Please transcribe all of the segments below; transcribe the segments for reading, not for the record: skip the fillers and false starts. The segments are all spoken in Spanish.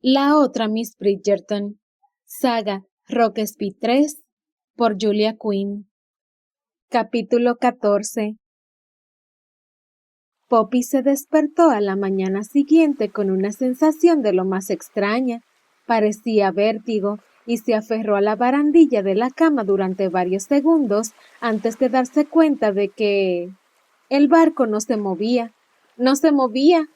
La otra Miss Bridgerton. Saga Rockesby 3 por Julia Quinn. Capítulo 14. Poppy se despertó a la mañana siguiente con una sensación de lo más extraña. Parecía vértigo y se aferró a la barandilla de la cama durante varios segundos antes de darse cuenta de que el barco no se movía. No se movía.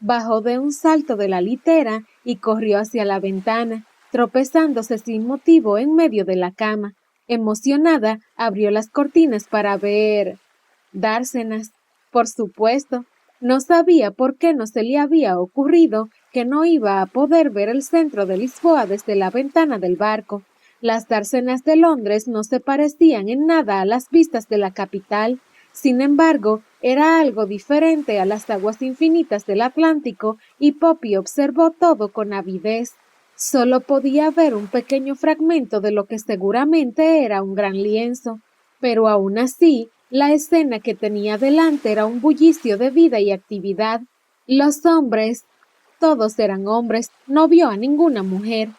Bajó de un salto de la litera y corrió hacia la ventana, tropezándose sin motivo en medio de la cama. Emocionada, abrió las cortinas para ver dársenas. Por supuesto, no sabía por qué no se le había ocurrido que no iba a poder ver el centro de Lisboa desde la ventana del barco. Las dársenas de Londres no se parecían en nada a las vistas de la capital. Sin embargo, era algo diferente a las aguas infinitas del Atlántico y Poppy observó todo con avidez. Solo podía ver un pequeño fragmento de lo que seguramente era un gran lienzo, pero aún así, la escena que tenía delante era un bullicio de vida y actividad. Los hombres, todos eran hombres, no vio a ninguna mujer.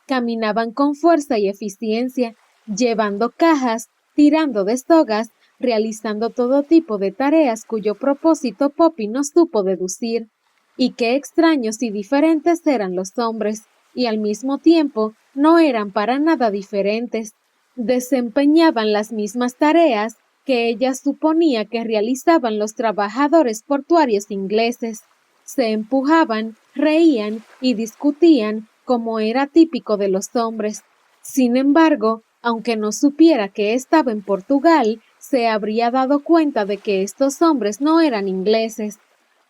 Caminaban con fuerza y eficiencia, llevando cajas, tirando de sogas, realizando todo tipo de tareas cuyo propósito Poppy no supo deducir. Y qué extraños y diferentes eran los hombres, y al mismo tiempo no eran para nada diferentes. Desempeñaban las mismas tareas que ella suponía que realizaban los trabajadores portuarios ingleses. Se empujaban, reían y discutían como era típico de los hombres. Sin embargo, aunque no supiera que estaba en Portugal, se habría dado cuenta de que estos hombres no eran ingleses.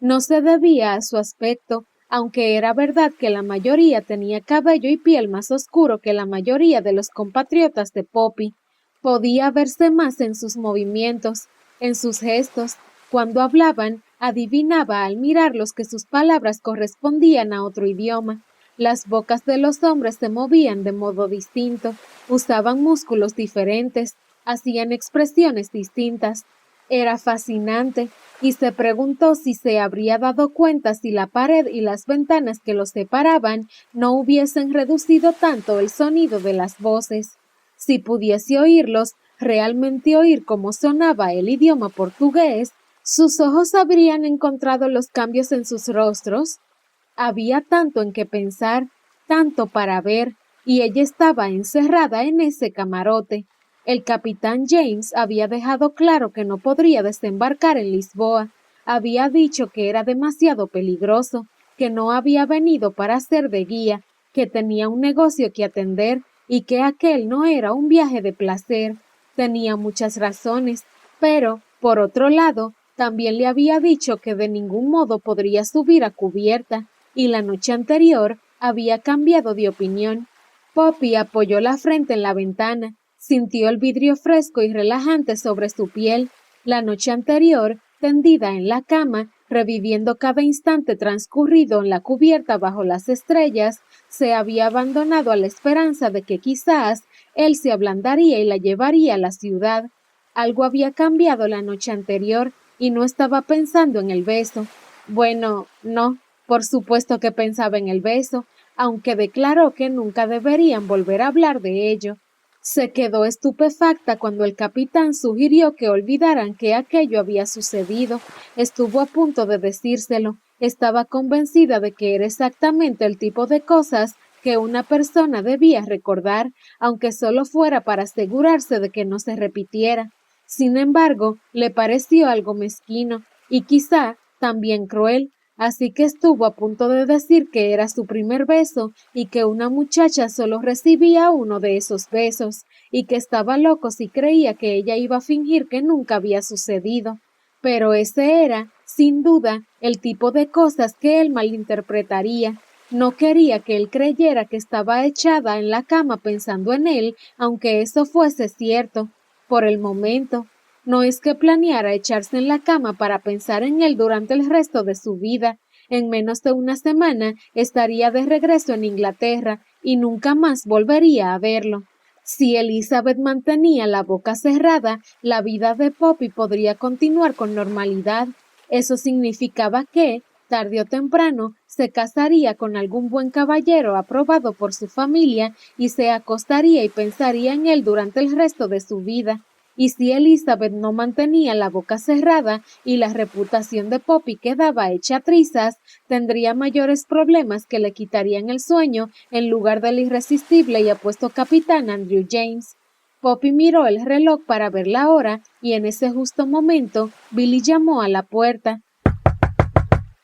No se debía a su aspecto, aunque era verdad que la mayoría tenía cabello y piel más oscuro que la mayoría de los compatriotas de Poppy. Podía verse más en sus movimientos, en sus gestos. Cuando hablaban, adivinaba al mirarlos que sus palabras correspondían a otro idioma. Las bocas de los hombres se movían de modo distinto, usaban músculos diferentes, hacían expresiones distintas. Era fascinante, y se preguntó si se habría dado cuenta si la pared y las ventanas que los separaban no hubiesen reducido tanto el sonido de las voces. Si pudiese oírlos, realmente oír cómo sonaba el idioma portugués, ¿sus ojos habrían encontrado los cambios en sus rostros? Había tanto en qué pensar, tanto para ver, y ella estaba encerrada en ese camarote. El capitán James había dejado claro que no podría desembarcar en Lisboa. Había dicho que era demasiado peligroso, que no había venido para ser de guía, que tenía un negocio que atender y que aquel no era un viaje de placer. Tenía muchas razones, pero, por otro lado, también le había dicho que de ningún modo podría subir a cubierta, y la noche anterior había cambiado de opinión. Poppy apoyó la frente en la ventana, sintió el vidrio fresco y relajante sobre su piel. La noche anterior, tendida en la cama, reviviendo cada instante transcurrido en la cubierta bajo las estrellas, se había abandonado a la esperanza de que quizás él se ablandaría y la llevaría a la ciudad. Algo había cambiado la noche anterior y no estaba pensando en el beso. Bueno, no, por supuesto que pensaba en el beso, aunque declaró que nunca deberían volver a hablar de ello. Se quedó estupefacta cuando el capitán sugirió que olvidaran que aquello había sucedido. Estuvo a punto de decírselo. Estaba convencida de que era exactamente el tipo de cosas que una persona debía recordar, aunque solo fuera para asegurarse de que no se repitiera. Sin embargo, le pareció algo mezquino y quizá también cruel, así que estuvo a punto de decir que era su primer beso y que una muchacha solo recibía uno de esos besos, y que estaba loco si creía que ella iba a fingir que nunca había sucedido. Pero ese era, sin duda, el tipo de cosas que él malinterpretaría. No quería que él creyera que estaba echada en la cama pensando en él, aunque eso fuese cierto. Por el momento, no es que planeara echarse en la cama para pensar en él durante el resto de su vida. En menos de una semana estaría de regreso en Inglaterra y nunca más volvería a verlo. Si Elizabeth mantenía la boca cerrada, la vida de Poppy podría continuar con normalidad. Eso significaba que, Tarde o temprano se casaría con algún buen caballero aprobado por su familia y se acostaría y pensaría en él durante el resto de su vida. Y si Elizabeth no mantenía la boca cerrada y la reputación de Poppy quedaba hecha trizas, tendría mayores problemas que le quitarían el sueño en lugar del irresistible y apuesto capitán Andrew James. Poppy miró el reloj para ver la hora y en ese justo momento Billy llamó a la puerta.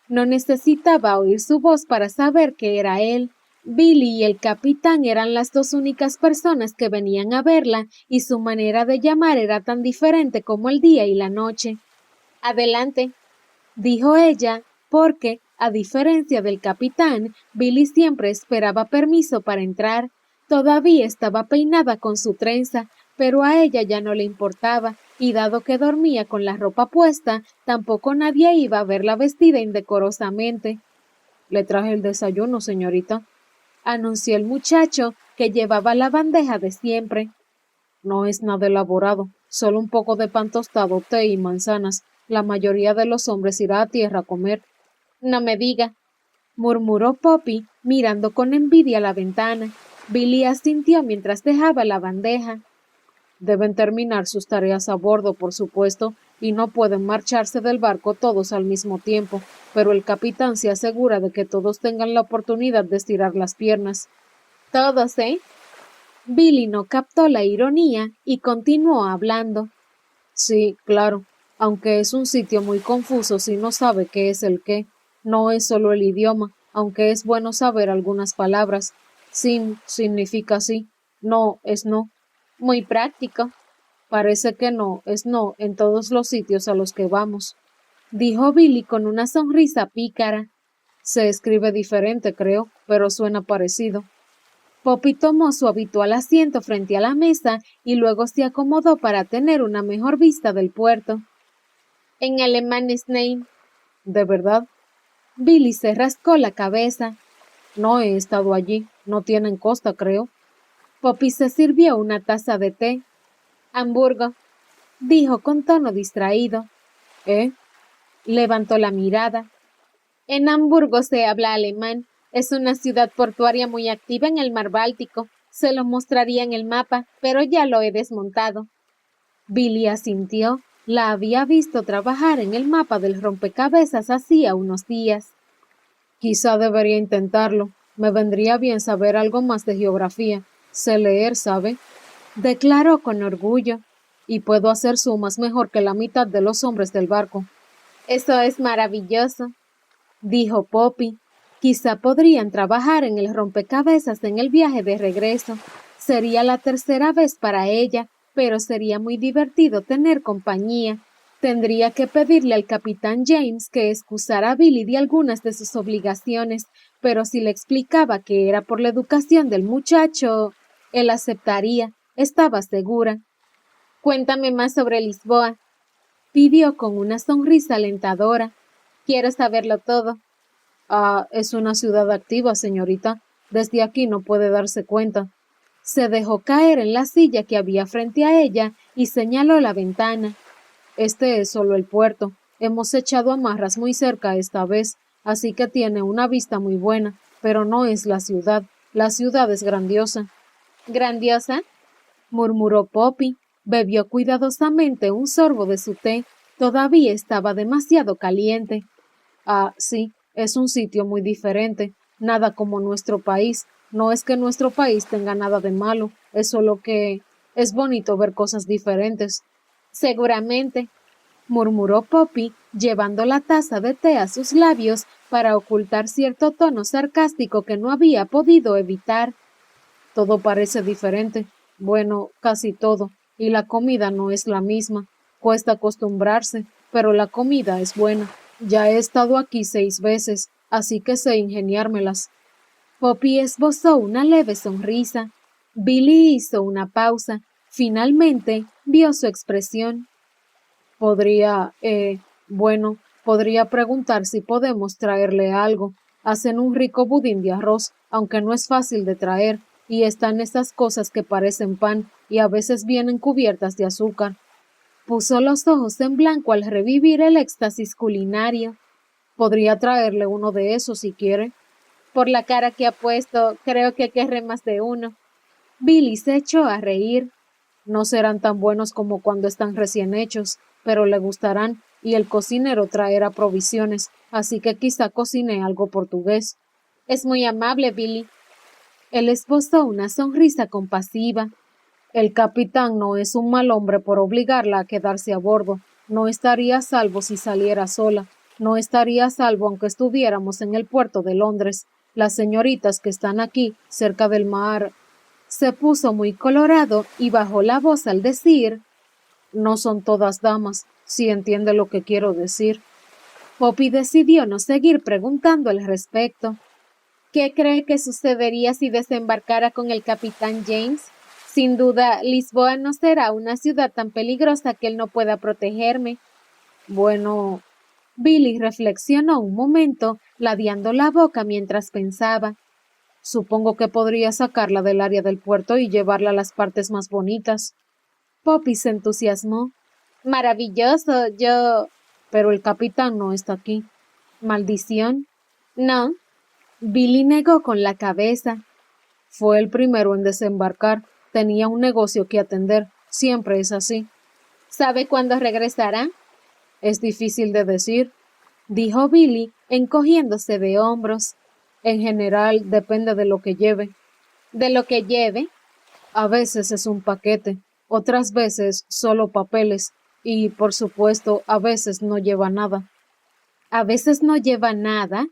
No necesitaba oír su voz para saber que era él. Billy y el capitán eran las dos únicas personas que venían a verla y su manera de llamar era tan diferente como el día y la noche. Adelante, dijo ella, porque, a diferencia del capitán, Billy siempre esperaba permiso para entrar. Todavía estaba peinada con su trenza, pero a ella ya no le importaba, y dado que dormía con la ropa puesta, tampoco nadie iba a verla vestida indecorosamente. Le traje el desayuno, señorita, anunció el muchacho, que llevaba la bandeja de siempre. No es nada elaborado, solo un poco de pan tostado, té y manzanas. La mayoría de los hombres irá a tierra a comer. No me diga, murmuró Poppy, mirando con envidia la ventana. Billy asintió mientras dejaba la bandeja. Deben terminar sus tareas a bordo, por supuesto, y no pueden marcharse del barco todos al mismo tiempo, pero el capitán se asegura de que todos tengan la oportunidad de estirar las piernas. Todos, ¿eh? Billy no captó la ironía y continuó hablando. Sí, claro, aunque es un sitio muy confuso si no sabe qué es el qué. No es solo el idioma, aunque es bueno saber algunas palabras. Sin significa sí, no es no. Muy práctico. Parece que no es no en todos los sitios a los que vamos, dijo Billy con una sonrisa pícara. Se escribe diferente, creo, pero suena parecido. Poppy tomó su habitual asiento frente a la mesa y luego se acomodó para tener una mejor vista del puerto. En alemán es Nein. ¿De verdad? Billy se rascó la cabeza. No he estado allí. No tienen costa, creo. Poppy se sirvió una taza de té. Hamburgo, dijo con tono distraído. ¿Eh? Levantó la mirada. En Hamburgo se habla alemán. Es una ciudad portuaria muy activa en el mar Báltico. Se lo mostraría en el mapa, pero ya lo he desmontado. Billy asintió. La había visto trabajar en el mapa del rompecabezas hacía unos días. Quizá debería intentarlo. Me vendría bien saber algo más de geografía. Sé leer, ¿sabe? Declaró con orgullo. Y puedo hacer sumas mejor que la mitad de los hombres del barco. Eso es maravilloso, dijo Poppy. Quizá podrían trabajar en el rompecabezas en el viaje de regreso. Sería la tercera vez para ella, pero sería muy divertido tener compañía. Tendría que pedirle al capitán James que excusara a Billy de algunas de sus obligaciones, pero si le explicaba que era por la educación del muchacho, él aceptaría, estaba segura. Cuéntame más sobre Lisboa, pidió con una sonrisa alentadora. Quiero saberlo todo. Ah, es una ciudad activa, señorita. Desde aquí no puede darse cuenta. Se dejó caer en la silla que había frente a ella y señaló la ventana. Este es solo el puerto. Hemos echado amarras muy cerca esta vez, así que tiene una vista muy buena, pero no es la ciudad. La ciudad es grandiosa. ¿Grandiosa? Murmuró Poppy. Bebió cuidadosamente un sorbo de su té. Todavía estaba demasiado caliente. Ah, sí, es un sitio muy diferente. Nada como nuestro país. No es que nuestro país tenga nada de malo, es solo que es bonito ver cosas diferentes. Seguramente, murmuró Poppy, llevando la taza de té a sus labios para ocultar cierto tono sarcástico que no había podido evitar. Todo parece diferente. Bueno, casi todo. Y la comida no es la misma. Cuesta acostumbrarse, pero la comida es buena. Ya he estado aquí 6 veces, así que sé ingeniármelas. Poppy esbozó una leve sonrisa. Billy hizo una pausa. Finalmente vio su expresión. Podría preguntar si podemos traerle algo. Hacen un rico budín de arroz, aunque no es fácil de traer, y están esas cosas que parecen pan y a veces vienen cubiertas de azúcar. Puso los ojos en blanco al revivir el éxtasis culinario. Podría traerle uno de esos si quiere. Por la cara que ha puesto, creo que querré más de uno. Billy se echó a reír. No serán tan buenos como cuando están recién hechos, pero le gustarán, y el cocinero traerá provisiones, así que quizá cocine algo portugués. Es muy amable, Billy. Él esbozó una sonrisa compasiva. El capitán no es un mal hombre por obligarla a quedarse a bordo. No estaría a salvo si saliera sola. No estaría a salvo aunque estuviéramos en el puerto de Londres. Las señoritas que están aquí, cerca del mar. Se puso muy colorado y bajó la voz al decir: no son todas damas, si entiende lo que quiero decir. Poppy decidió no seguir preguntando al respecto. ¿Qué cree que sucedería si desembarcara con el capitán James? Sin duda, Lisboa no será una ciudad tan peligrosa que él no pueda protegerme. Bueno, Billy reflexionó un momento, ladeando la boca mientras pensaba. Supongo que podría sacarla del área del puerto y llevarla a las partes más bonitas. Poppy se entusiasmó. Maravilloso, yo... Pero el capitán no está aquí. ¿Maldición? No. Billy negó con la cabeza. Fue el primero en desembarcar. Tenía un negocio que atender. Siempre es así. ¿Sabe cuándo regresará? Es difícil de decir, dijo Billy, encogiéndose de hombros. En general, depende de lo que lleve. ¿De lo que lleve? A veces es un paquete, otras veces solo papeles, y, por supuesto, a veces no lleva nada. ¿A veces no lleva nada?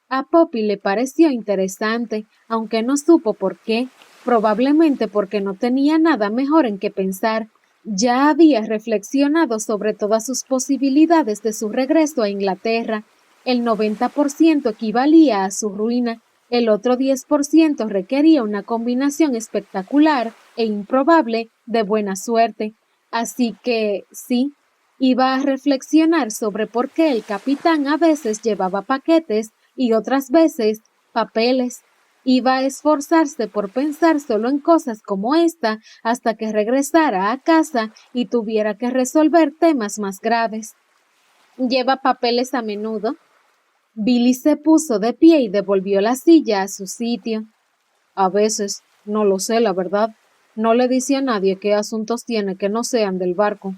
A Poppy le pareció interesante, aunque no supo por qué, probablemente porque no tenía nada mejor en qué pensar. Ya había reflexionado sobre todas sus posibilidades de su regreso a Inglaterra. El 90% equivalía a su ruina, el otro 10% requería una combinación espectacular e improbable de buena suerte. Así que, sí, iba a reflexionar sobre por qué el capitán a veces llevaba paquetes y otras veces papeles. Iba a esforzarse por pensar solo en cosas como esta hasta que regresara a casa y tuviera que resolver temas más graves. ¿Lleva papeles a menudo? Billy se puso de pie y devolvió la silla a su sitio. A veces, no lo sé, la verdad. No le dice a nadie qué asuntos tiene que no sean del barco.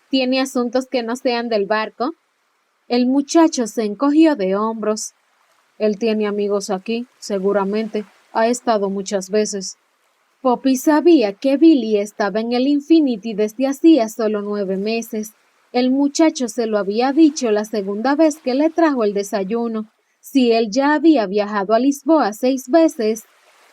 ¿Tiene asuntos que no sean del barco? El muchacho se encogió de hombros. Él tiene amigos aquí, seguramente. Ha estado muchas veces. Poppy sabía que Billy estaba en el Infinity desde hacía solo 9 meses. El muchacho se lo había dicho la segunda vez que le trajo el desayuno. Si él ya había viajado a Lisboa 6 veces,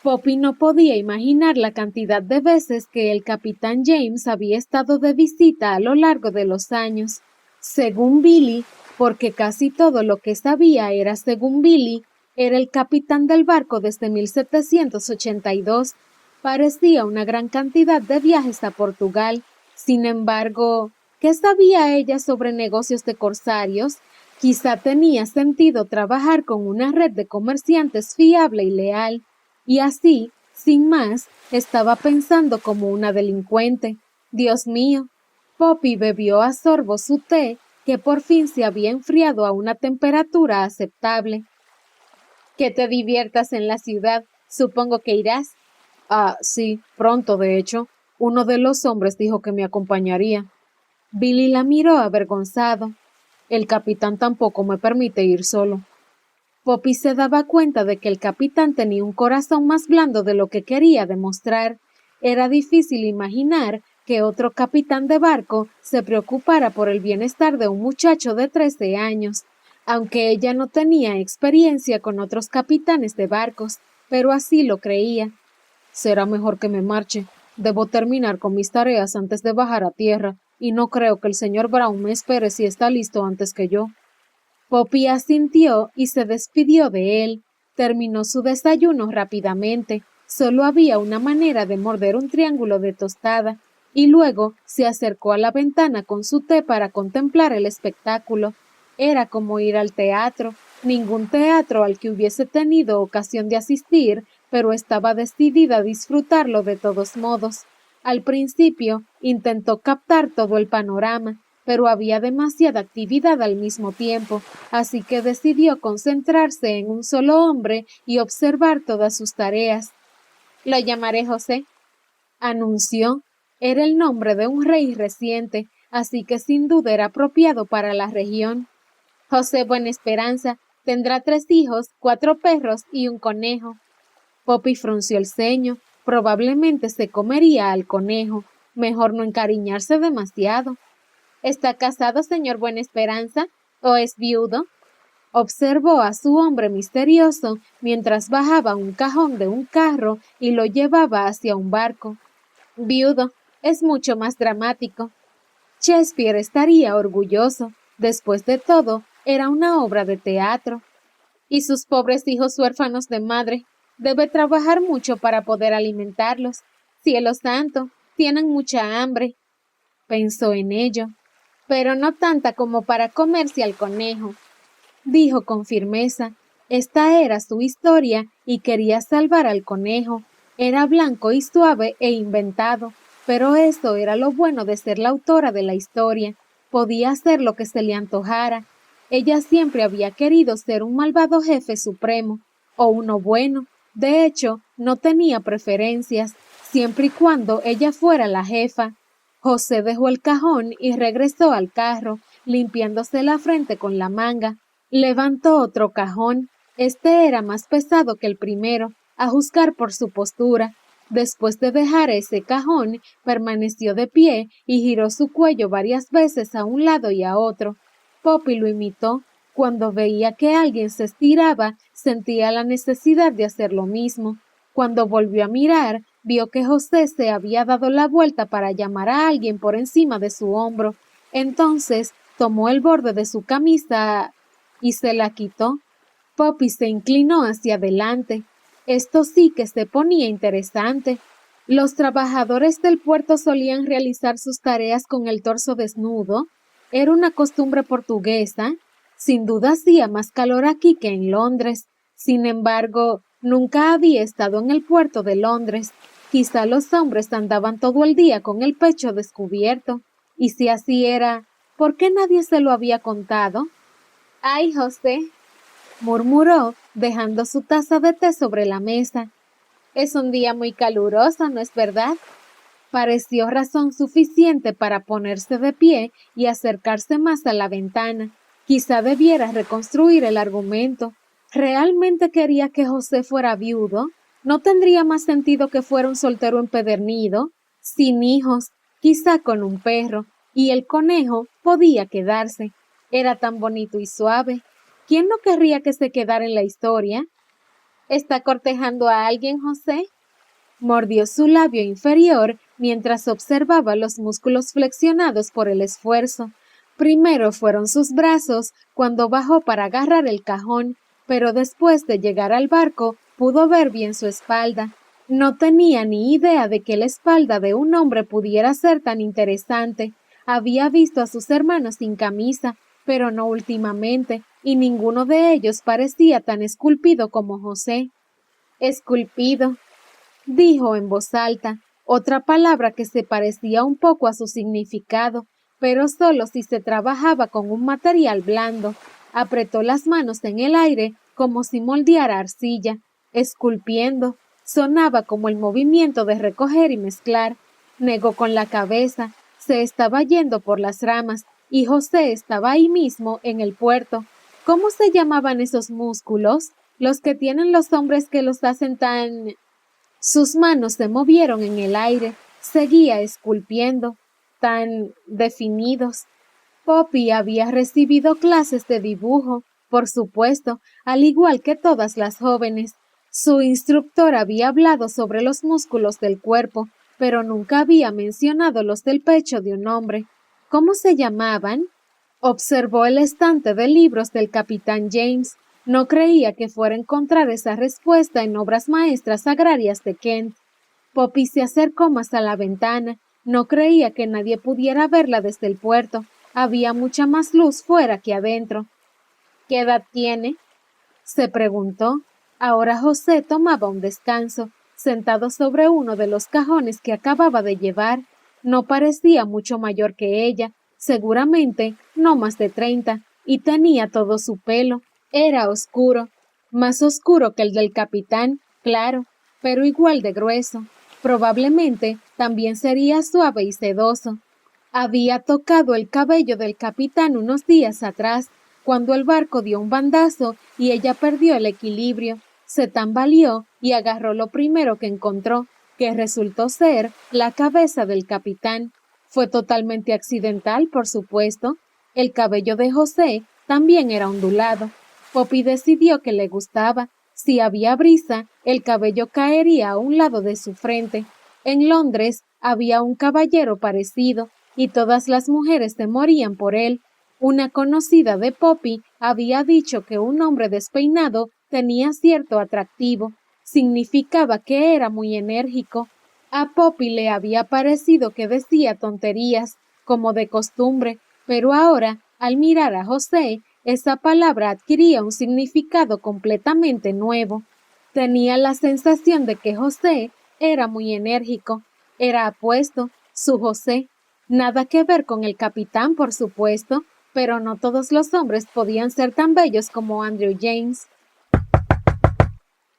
Poppy no podía imaginar la cantidad de veces que el capitán James había estado de visita a lo largo de los años. Según Billy, porque casi todo lo que sabía era según Billy, era el capitán del barco desde 1782. Parecía una gran cantidad de viajes a Portugal. Sin embargo, ¿qué sabía ella sobre negocios de corsarios? Quizá tenía sentido trabajar con una red de comerciantes fiable y leal. Y así, sin más, estaba pensando como una delincuente. Dios mío. Poppy bebió a sorbo su té, que por fin se había enfriado a una temperatura aceptable. Que te diviertas en la ciudad. Supongo que irás. Ah, sí, pronto, de hecho. Uno de los hombres dijo que me acompañaría. Billy la miró avergonzado. El capitán tampoco me permite ir solo. Poppy se daba cuenta de que el capitán tenía un corazón más blando de lo que quería demostrar. Era difícil imaginar que otro capitán de barco se preocupara por el bienestar de un muchacho de 13 años, aunque ella no tenía experiencia con otros capitanes de barcos, pero así lo creía. Será mejor que me marche. Debo terminar con mis tareas antes de bajar a tierra, y no creo que el señor Brown me espere si está listo antes que yo. Poppy asintió y se despidió de él. Terminó su desayuno rápidamente. Solo había una manera de morder un triángulo de tostada, y luego se acercó a la ventana con su té para contemplar el espectáculo. Era como ir al teatro, ningún teatro al que hubiese tenido ocasión de asistir, pero estaba decidida a disfrutarlo de todos modos. Al principio intentó captar todo el panorama, pero había demasiada actividad al mismo tiempo, así que decidió concentrarse en un solo hombre y observar todas sus tareas. Lo llamaré José, anunció. Era el nombre de un rey reciente, así que sin duda era apropiado para la región. José Buena Esperanza tendrá 3 hijos, 4 perros y un conejo. Poppy frunció el ceño. Probablemente se comería al conejo. Mejor no encariñarse demasiado. ¿Está casado, señor Buena Esperanza? ¿O es viudo? Observó a su hombre misterioso mientras bajaba un cajón de un carro y lo llevaba hacia un barco. Viudo, es mucho más dramático. Shakespeare estaría orgulloso. Después de todo, era una obra de teatro. Y sus pobres hijos huérfanos de madre. Debe trabajar mucho para poder alimentarlos. Cielo santo, tienen mucha hambre. Pensó en ello, pero no tanta como para comerse al conejo. Dijo con firmeza. Esta era su historia y quería salvar al conejo. Era blanco y suave e inventado, pero eso era lo bueno de ser la autora de la historia. Podía hacer lo que se le antojara. Ella siempre había querido ser un malvado jefe supremo, o uno bueno. De hecho, no tenía preferencias, siempre y cuando ella fuera la jefa. José dejó el cajón y regresó al carro, limpiándose la frente con la manga. Levantó otro cajón. Este era más pesado que el primero, a juzgar por su postura. Después de dejar ese cajón, permaneció de pie y giró su cuello varias veces a un lado y a otro. Poppy lo imitó. Cuando veía que alguien se estiraba, sentía la necesidad de hacer lo mismo. Cuando volvió a mirar, vio que José se había dado la vuelta para llamar a alguien por encima de su hombro. Entonces tomó el borde de su camisa y se la quitó. Poppy se inclinó hacia adelante. Esto sí que se ponía interesante. Los trabajadores del puerto solían realizar sus tareas con el torso desnudo. Era una costumbre portuguesa. Sin duda hacía más calor aquí que en Londres. Sin embargo, nunca había estado en el puerto de Londres. Quizá los hombres andaban todo el día con el pecho descubierto. Y si así era, ¿por qué nadie se lo había contado? ¡Ay, José!, murmuró, dejando su taza de té sobre la mesa. Es un día muy caluroso, ¿no es verdad? Pareció razón suficiente para ponerse de pie y acercarse más a la ventana. Quizá debiera reconstruir el argumento. ¿Realmente quería que José fuera viudo? ¿No tendría más sentido que fuera un soltero empedernido, sin hijos, quizá con un perro, y el conejo podía quedarse? Era tan bonito y suave. ¿Quién no querría que se quedara en la historia? ¿Está cortejando a alguien, José? Mordió su labio inferior mientras observaba los músculos flexionados por el esfuerzo. Primero fueron sus brazos cuando bajó para agarrar el cajón, pero después de llegar al barco pudo ver bien su espalda. No tenía ni idea de que la espalda de un hombre pudiera ser tan interesante. Había visto a sus hermanos sin camisa, pero no últimamente, y ninguno de ellos parecía tan esculpido como José. Esculpido, dijo en voz alta, otra palabra que se parecía un poco a su significado, pero solo si se trabajaba con un material blando. Apretó las manos en el aire como si moldeara arcilla. Esculpiendo, sonaba como el movimiento de recoger y mezclar. Negó con la cabeza, se estaba yendo por las ramas, y José estaba ahí mismo en el puerto. ¿Cómo se llamaban esos músculos? Los que tienen los hombres que los hacen tan... Sus manos se movieron en el aire, seguía esculpiendo, tan definidos. Poppy había recibido clases de dibujo, por supuesto, al igual que todas las jóvenes. Su instructor había hablado sobre los músculos del cuerpo, pero nunca había mencionado los del pecho de un hombre. ¿Cómo se llamaban? Observó el estante de libros del capitán James. No creía que fuera a encontrar esa respuesta en obras maestras agrarias de Kent. Poppy se acercó más a la ventana. No creía que nadie pudiera verla desde el puerto. Había mucha más luz fuera que adentro. ¿Qué edad tiene?, se preguntó. Ahora José tomaba un descanso, sentado sobre uno de los cajones que acababa de llevar. No parecía mucho mayor que ella. seguramente no más de 30, y tenía todo su pelo. Era oscuro, más oscuro que el del capitán, claro, pero igual de grueso. Probablemente también sería suave y sedoso. Había tocado el cabello del capitán unos días atrás, cuando el barco dio un bandazo y ella perdió el equilibrio, se tambaleó y agarró lo primero que encontró, que resultó ser la cabeza del capitán. Fue totalmente accidental, por supuesto. El cabello de José también era ondulado. Poppy decidió que le gustaba. Si había brisa, el cabello caería a un lado de su frente. En Londres había un caballero parecido, y todas las mujeres se morían por él. Una conocida de Poppy había dicho que un hombre despeinado tenía cierto atractivo. Significaba que era muy enérgico. A Poppy le había parecido que decía tonterías, como de costumbre, pero ahora, al mirar a José, esa palabra adquiría un significado completamente nuevo. Tenía la sensación de que José era muy enérgico, era apuesto, su José. Nada que ver con el capitán, por supuesto, pero no todos los hombres podían ser tan bellos como Andrew James.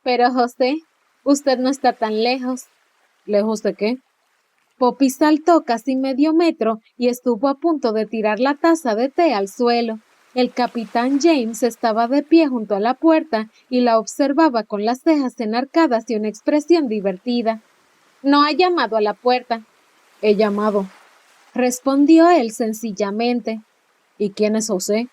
Pero José, usted no está tan lejos. ¿Lejos de qué? Poppy saltó casi medio metro y estuvo a punto de tirar la taza de té al suelo. El capitán James estaba de pie junto a la puerta y la observaba con las cejas enarcadas y una expresión divertida. No ha llamado a la puerta. He llamado, respondió él sencillamente. ¿Y quién es José?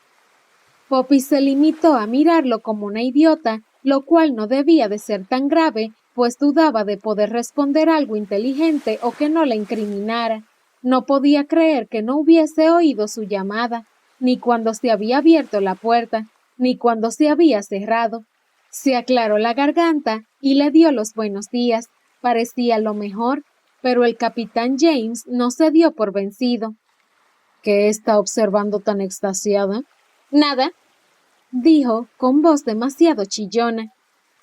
Poppy se limitó a mirarlo como una idiota, lo cual no debía de ser tan grave, pues dudaba de poder responder algo inteligente o que no la incriminara. No podía creer que no hubiese oído su llamada, ni cuando se había abierto la puerta, ni cuando se había cerrado. Se aclaró la garganta y le dio los buenos días. Parecía lo mejor, pero el capitán James no se dio por vencido. ¿Qué está observando tan extasiada? Nada, dijo con voz demasiado chillona.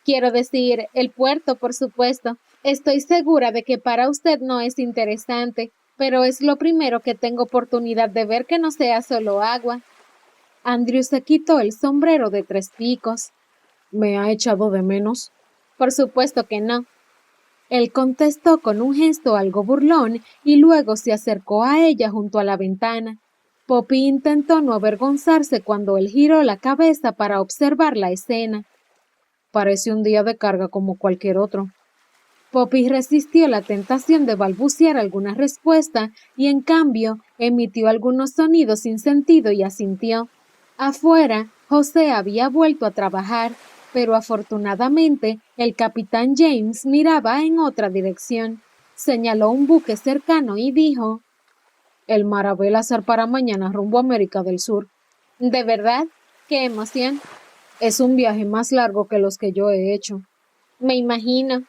Quiero decir, el puerto, por supuesto. Estoy segura de que para usted no es interesante, pero es lo primero que tengo oportunidad de ver que no sea solo agua. Andrew se quitó el sombrero de 3 picos. ¿Me ha echado de menos? Por supuesto que no. Él contestó con un gesto algo burlón y luego se acercó a ella junto a la ventana. Poppy intentó no avergonzarse cuando él giró la cabeza para observar la escena. Parece un día de carga como cualquier otro. Poppy resistió la tentación de balbucear alguna respuesta y en cambio emitió algunos sonidos sin sentido y asintió. Afuera, José había vuelto a trabajar, pero afortunadamente el capitán James miraba en otra dirección. Señaló un buque cercano y dijo: «El Marabella zarpará mañana rumbo a América del Sur». ¿De verdad? ¡Qué emoción! Es un viaje más largo que los que yo he hecho. Me imagino,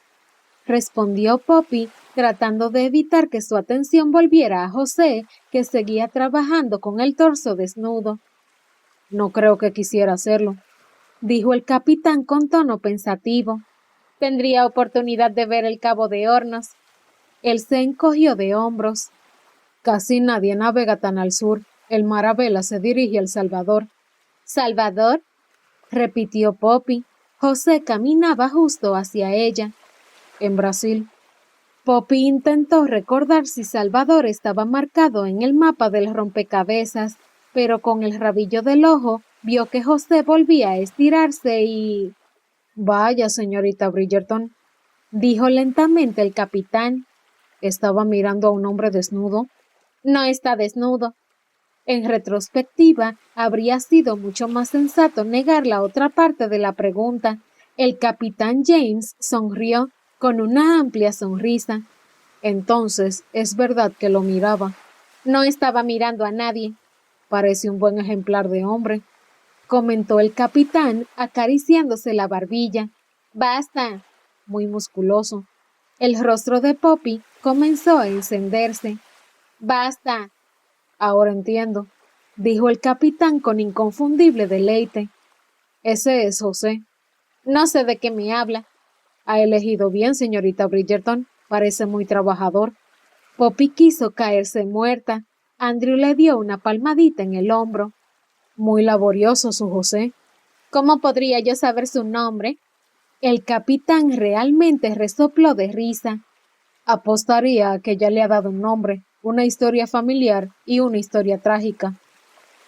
respondió Poppy, tratando de evitar que su atención volviera a José, que seguía trabajando con el torso desnudo. No creo que quisiera hacerlo, dijo el capitán con tono pensativo. Tendría oportunidad de ver el Cabo de Hornos. Él se encogió de hombros. Casi nadie navega tan al sur. El Marabella se dirige a El Salvador. ¿Salvador?, repitió Poppy. José caminaba justo hacia ella. En Brasil. Poppy intentó recordar si Salvador estaba marcado en el mapa del rompecabezas, pero con el rabillo del ojo vio que José volvía a estirarse y... «Vaya, señorita Bridgerton», dijo lentamente el capitán. «¿Estaba mirando a un hombre desnudo?» «No está desnudo». En retrospectiva, habría sido mucho más sensato negar la otra parte de la pregunta. El capitán James sonrió con una amplia sonrisa. Entonces, es verdad que lo miraba. No estaba mirando a nadie. Parece un buen ejemplar de hombre, comentó el capitán acariciándose la barbilla. Basta. Muy musculoso. El rostro de Poppy comenzó a encenderse. Basta. Ahora entiendo, dijo el capitán con inconfundible deleite. Ese es José. No sé de qué me habla. Ha elegido bien, señorita Bridgerton. Parece muy trabajador. Poppy quiso caerse muerta. Andrew le dio una palmadita en el hombro. Muy laborioso, su José. ¿Cómo podría yo saber su nombre? El capitán realmente resopló de risa. Apostaría a que ya le ha dado un nombre, una historia familiar y una historia trágica.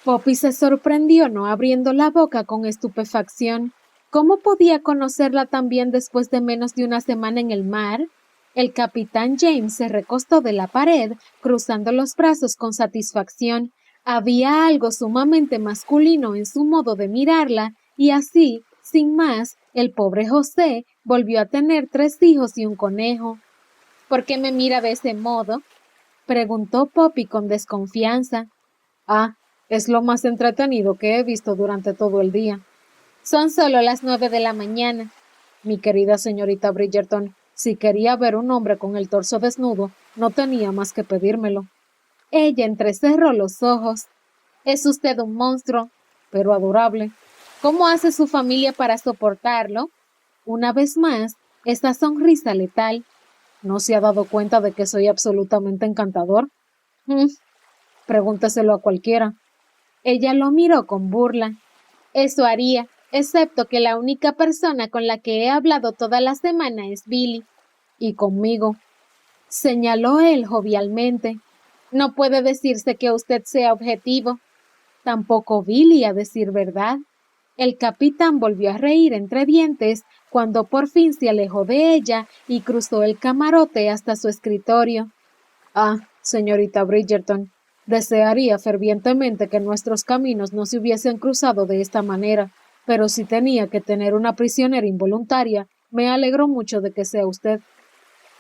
Poppy se sorprendió, no abriendo la boca con estupefacción. ¿Cómo podía conocerla tan bien después de menos de una semana en el mar? El capitán James se recostó de la pared, cruzando los brazos con satisfacción. Había algo sumamente masculino en su modo de mirarla, y así, sin más, el pobre José volvió a tener 3 hijos y un conejo. ¿Por qué me mira de ese modo? Preguntó Poppy con desconfianza. Ah, es lo más entretenido que he visto durante todo el día. Son solo las 9 de la mañana. Mi querida señorita Bridgerton, si quería ver un hombre con el torso desnudo, no tenía más que pedírmelo. Ella entrecerró los ojos. Es usted un monstruo, pero adorable. ¿Cómo hace su familia para soportarlo? Una vez más, esa sonrisa letal. ¿No se ha dado cuenta de que soy absolutamente encantador? Pregúnteselo a cualquiera. Ella lo miró con burla. Eso haría, excepto que la única persona con la que he hablado toda la semana es Billy. Y conmigo, señaló él jovialmente. No puede decirse que usted sea objetivo. Tampoco Billy, a decir verdad. El capitán volvió a reír entre dientes cuando por fin se alejó de ella y cruzó el camarote hasta su escritorio. Ah, señorita Bridgerton, desearía fervientemente que nuestros caminos no se hubiesen cruzado de esta manera, pero si tenía que tener una prisionera involuntaria, me alegro mucho de que sea usted.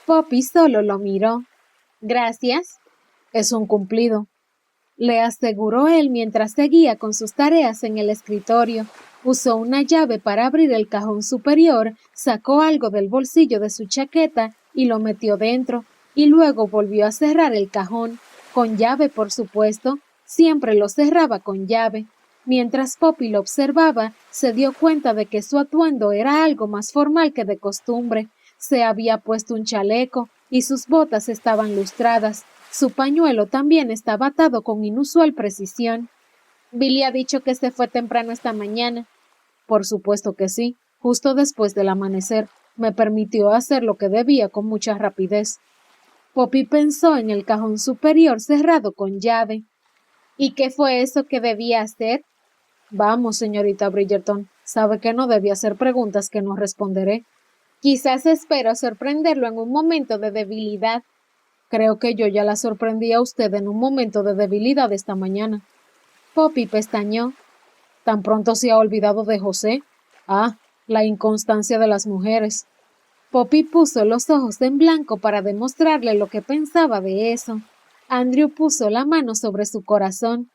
Poppy solo lo miró. Gracias. Es un cumplido, le aseguró él mientras seguía con sus tareas en el escritorio. Usó una llave para abrir el cajón superior, sacó algo del bolsillo de su chaqueta y lo metió dentro, y luego volvió a cerrar el cajón, con llave por supuesto, siempre lo cerraba con llave. Mientras Poppy lo observaba, se dio cuenta de que su atuendo era algo más formal que de costumbre. Se había puesto un chaleco y sus botas estaban lustradas. Su pañuelo también estaba atado con inusual precisión. Billy ha dicho que se fue temprano esta mañana. Por supuesto que sí, justo después del amanecer. Me permitió hacer lo que debía con mucha rapidez. Poppy pensó en el cajón superior cerrado con llave. ¿Y qué fue eso que debía hacer? Vamos, señorita Bridgerton, sabe que no debe hacer preguntas que no responderé. Quizás espero sorprenderlo en un momento de debilidad. Creo que yo ya la sorprendí a usted en un momento de debilidad esta mañana. Poppy pestañeó. ¿Tan pronto se ha olvidado de José? Ah, la inconstancia de las mujeres. Poppy puso los ojos en blanco para demostrarle lo que pensaba de eso. Andrew puso la mano sobre su corazón.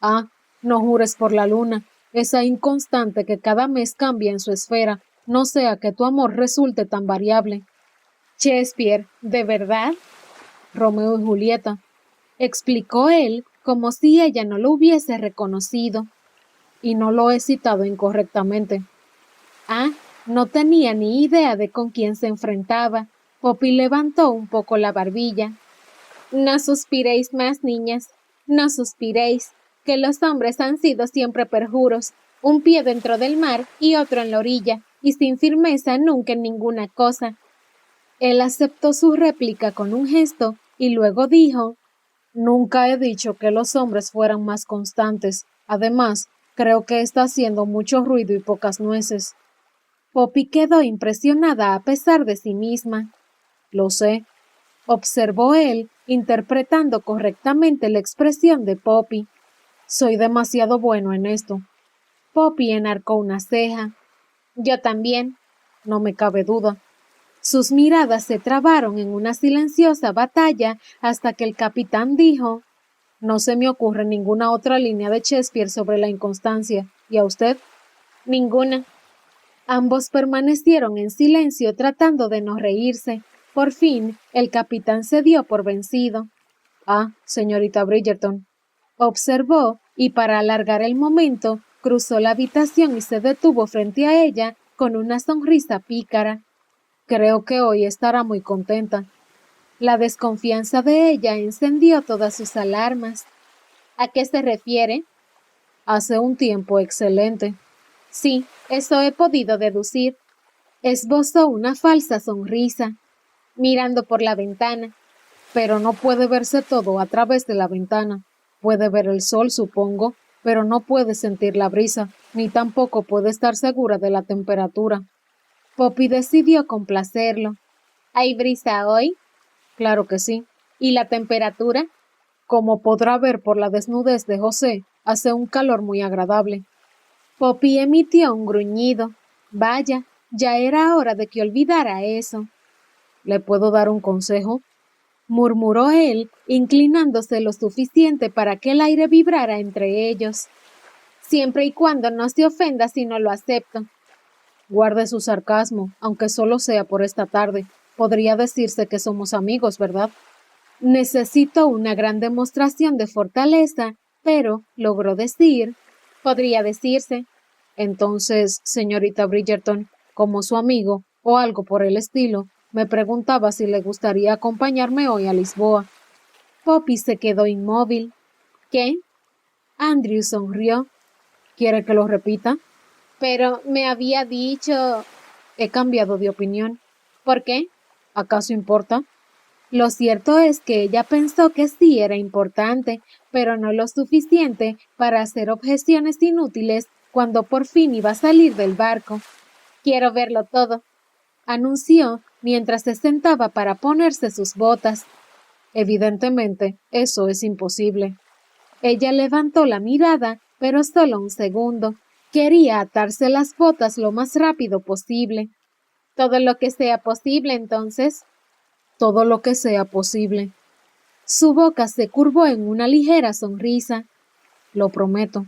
Ah, no jures por la luna, esa inconstante que cada mes cambia en su esfera, no sea que tu amor resulte tan variable. Shakespeare, ¿de verdad? Romeo y Julieta, explicó él, como si ella no lo hubiese reconocido. Y no lo he citado incorrectamente. Ah, no tenía ni idea de con quién se enfrentaba. Poppy levantó un poco la barbilla. No suspiréis más, niñas, no suspiréis, que los hombres han sido siempre perjuros, un pie dentro del mar y otro en la orilla, y sin firmeza nunca en ninguna cosa. Él aceptó su réplica con un gesto y luego dijo: Nunca he dicho que los hombres fueran más constantes. Además, creo que está haciendo mucho ruido y pocas nueces. Poppy quedó impresionada a pesar de sí misma. Lo sé, observó él, interpretando correctamente la expresión de Poppy. Soy demasiado bueno en esto. Poppy enarcó una ceja. Yo también. No me cabe duda. Sus miradas se trabaron en una silenciosa batalla hasta que el capitán dijo: No se me ocurre ninguna otra línea de Shakespeare sobre la inconstancia. ¿Y a usted? Ninguna. Ambos permanecieron en silencio tratando de no reírse. Por fin, el capitán se dio por vencido. Ah, señorita Bridgerton, observó, y para alargar el momento, cruzó la habitación y se detuvo frente a ella con una sonrisa pícara. Creo que hoy estará muy contenta. La desconfianza de ella encendió todas sus alarmas. ¿A qué se refiere? Hace un tiempo excelente. Sí, eso he podido deducir. Esbozó una falsa sonrisa, mirando por la ventana. Pero no puede verse todo a través de la ventana. Puede ver el sol, supongo, pero no puede sentir la brisa, ni tampoco puede estar segura de la temperatura. Poppy decidió complacerlo. ¿Hay brisa hoy? Claro que sí. ¿Y la temperatura? Como podrá ver por la desnudez de José, hace un calor muy agradable. Poppy emitió un gruñido. Vaya, ya era hora de que olvidara eso. ¿Le puedo dar un consejo? Murmuró él, inclinándose lo suficiente para que el aire vibrara entre ellos. Siempre y cuando no se ofenda si no lo acepto. Guarde su sarcasmo, aunque solo sea por esta tarde. Podría decirse que somos amigos, ¿verdad? Necesito una gran demostración de fortaleza, pero logró decir, podría decirse. Entonces, señorita Bridgerton, como su amigo, o algo por el estilo, me preguntaba si le gustaría acompañarme hoy a Lisboa. Poppy se quedó inmóvil. ¿Qué? Andrew sonrió. ¿Quiere que lo repita? Pero me había dicho... He cambiado de opinión. ¿Por qué? ¿Acaso importa? Lo cierto es que ella pensó que sí era importante, pero no lo suficiente para hacer objeciones inútiles cuando por fin iba a salir del barco. Quiero verlo todo, anunció mientras se sentaba para ponerse sus botas. Evidentemente, eso es imposible. Ella levantó la mirada, pero solo un segundo. Quería atarse las botas lo más rápido posible. Todo lo que sea posible, entonces. Todo lo que sea posible. Su boca se curvó en una ligera sonrisa. Lo prometo.